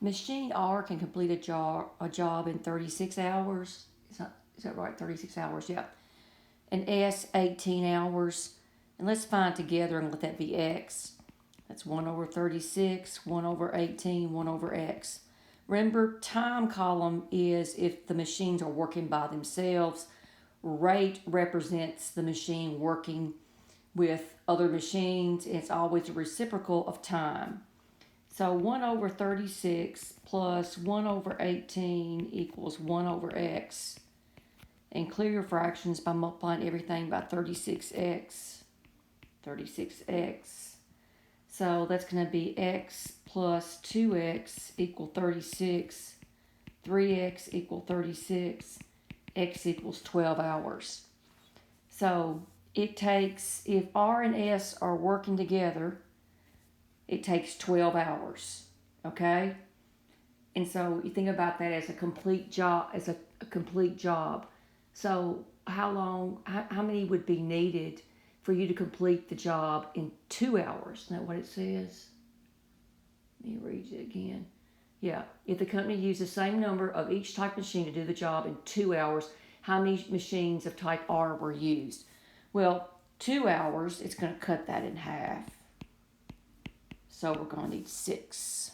Machine R can complete a job in 36 hours. Is that right? 36 hours, yeah. And S, 18 hours. And let's find together and let that be X. That's 1 over 36, 1 over 18, 1 over X. Remember, time column is if the machines are working by themselves. Rate represents the machine working with other machines. It's always a reciprocal of time. So 1 over 36 plus 1 over 18 equals 1 over X. And clear your fractions by multiplying everything by 36X. 36X. So that's going to be X plus 2X equal 36. 3X equal 36. X equals 12 hours. So it takes, if R and S are working together, it takes 12 hours. Okay? And so you think about that as a complete job, complete job. So how many would be needed for you to complete the job in 2 hours? Isn't that what it says? Let me read it again. Yeah, if the company used the same number of each type machine to do the job in 2 hours, how many machines of type R were used? Well, 2 hours, it's going to cut that in half. So we're going to need 6.